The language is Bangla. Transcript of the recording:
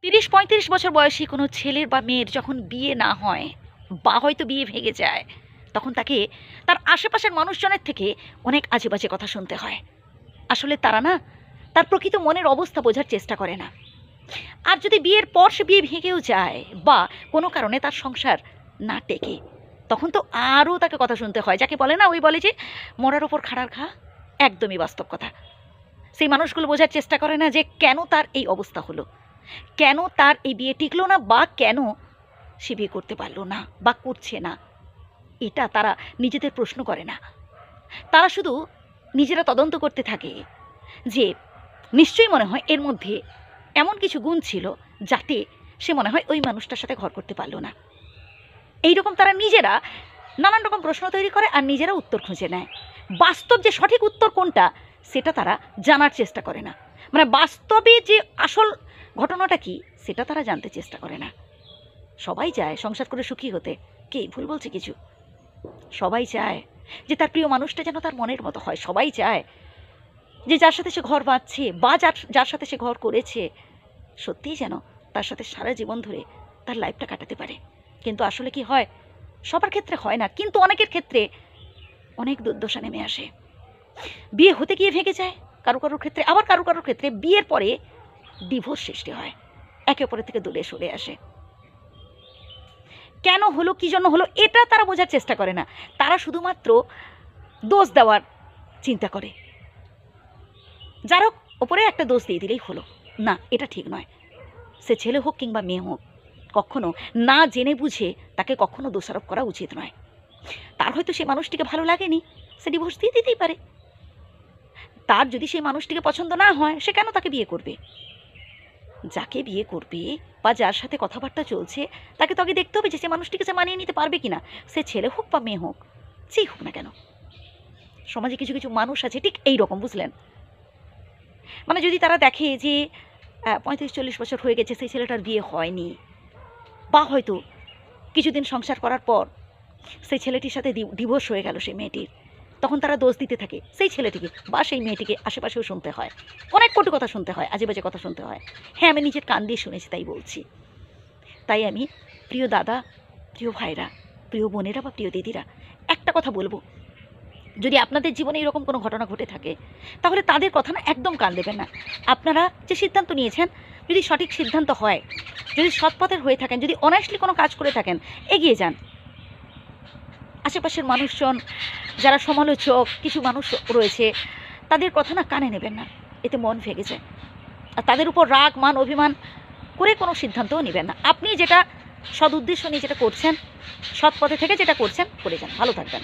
৩০-৩৫ বছর বয়সী কোনো ছেলের বা মেয়ের যখন বিয়ে না হয় বা হয়তো বিয়ে ভেঙে যায়, তখন তাকে তার আশেপাশের মানুষজনের থেকে অনেক আজে-বাজে কথা শুনতে হয়। আসলে তারা না তার প্রকৃত মনের অবস্থা বোঝার চেষ্টা করে না। আর যদি বিয়ের পর সে বিয়ে ভেঙেও যায় বা কোনো কারণে তার সংসার না টেকে, তখন তো আরও তাকে কথা শুনতে হয়। যাকে বলে না, ওই বলে যে মরার ওপর খাড়ার ঘা। একদমই বাস্তব কথা। সেই মানুষগুলো বোঝার চেষ্টা করে না যে কেন তার এই অবস্থা হলো, কেন তার এই বিয়ে টিকলো না, বা কেন সে বিয়ে করতে পারলো না বা করছে না। এটা তারা নিজেদের প্রশ্ন করে না। তারা শুধু নিজেরা তদন্ত করতে থাকে যে নিশ্চয়ই মনে হয় এর মধ্যে এমন কিছু গুণ ছিল যাতে সে মনে হয় ওই মানুষটার সাথে ঘর করতে পারলো না। এইরকম তারা নিজেরা নানান রকম প্রশ্ন তৈরি করে আর নিজেরা উত্তর খুঁজে নেয়। বাস্তব যে সঠিক উত্তর কোনটা সেটা তারা জানার চেষ্টা করে না। মানে বাস্তবে যে আসল ঘটনাটা কি সেটা তারা জানতে চেষ্টা করে না। সবাই চায় সংসার করে সুখী হতে। কে ভুল বলছে কিছু? সবাই চায় যে তার প্রিয় মানুষটা যেন তার মনের মতো হয়। সবাই চায় যে যার সাথে সে ঘর বাঁধছে বা যার সাথে সে ঘর করেছে সত্যিই যেন তার সাথে সারা জীবন ধরে তার লাইফটা কাটাতে পারে। কিন্তু আসলে কি হয়? সবার ক্ষেত্রে হয় না, কিন্তু অনেকের ক্ষেত্রে অনেক দুর্দশা নেমে আসে। বিয়ে হতে গিয়ে ভেঙে যায় কারো কারোর ক্ষেত্রে, আবার কারো কারোর ক্ষেত্রে বিয়ের পরে ডিভোর্স সৃষ্টি হয়, একে অপরের থেকে দূরে সরে আসে। কেন হলো, কী জন্য হলো, এটা তারা বোঝার চেষ্টা করে না। তারা শুধুমাত্র দোষ দেওয়ার চিন্তা করে। যার হোক ওপরে একটা দোষ দিয়ে দিলেই হলো। না, এটা ঠিক নয়। সে ছেলে হোক কিংবা মেয়ে হোক, কখনো না জেনে বুঝে তাকে কখনো দোষারোপ করা উচিত নয়। তার হয়তো সে মানুষটিকে ভালো লাগেনি, সে ডিভোর্স দিয়ে দিতেই পারে। তার যদি সেই মানুষটিকে পছন্দ না হয়, সে কেন তাকে বিয়ে করবে? যাকে বিয়ে করবে বা যার সাথে কথাবার্তা চলছে তাকে তো আগে দেখতে হবে যে সে মানুষটিকে সে মানিয়ে নিতে পারবে কিনা। সে ছেলে হোক বা মেয়ে হোক, যেই হোক না কেন। সমাজে কিছু কিছু মানুষ আছে ঠিক এই রকম, বুঝলেন? মানে যদি তারা দেখে যে 35-40 বছর হয়ে গেছে, সেই ছেলেটার বিয়ে হয়নি, বা হয়তো কিছুদিন সংসার করার পর সেই ছেলেটির সাথে ডিভোর্স হয়ে গেল সেই মেয়েটির, তখন তারা দোষ দিতে থাকে সেই ছেলেটিকে বা সেই মেয়েটিকে। আশেপাশেও শুনতে হয়, অনেক কটু কথা শুনতে হয়, আজে বাজে কথা শুনতে হয়। হ্যাঁ, আমি নিজের কান দিয়ে শুনেছি, তাই বলছি। তাই আমি প্রিয় দাদা, প্রিয় ভাইরা, প্রিয় বোনেরা বা প্রিয় দিদিরা, একটা কথা বলবো, যদি আপনাদের জীবনে এরকম কোনো ঘটনা ঘটে থাকে তাহলে তাদের কথা না একদম কান দেবেন না। আপনারা যে সিদ্ধান্ত নিয়েছেন, যদি সঠিক সিদ্ধান্ত হয়, যদি সৎপথের হয়ে থাকেন, যদি অনেস্টলি কোনো কাজ করে থাকেন, এগিয়ে যান। আশেপাশের মানুষজন, যারা সমালোচক কিছু মানুষ রয়েছে, তাদের কথা না কানে নেবেন না। এতে মন ভেঙে যায়। আর তাদের উপর রাগ, মান, অভিমান করে কোনো সিদ্ধান্তও নেবেন না। আপনি যেটা সদ উদ্দেশ্য নিয়ে যেটা করছেন, সৎ পথে থেকে যেটা করছেন, করে যান। ভালো থাকবেন।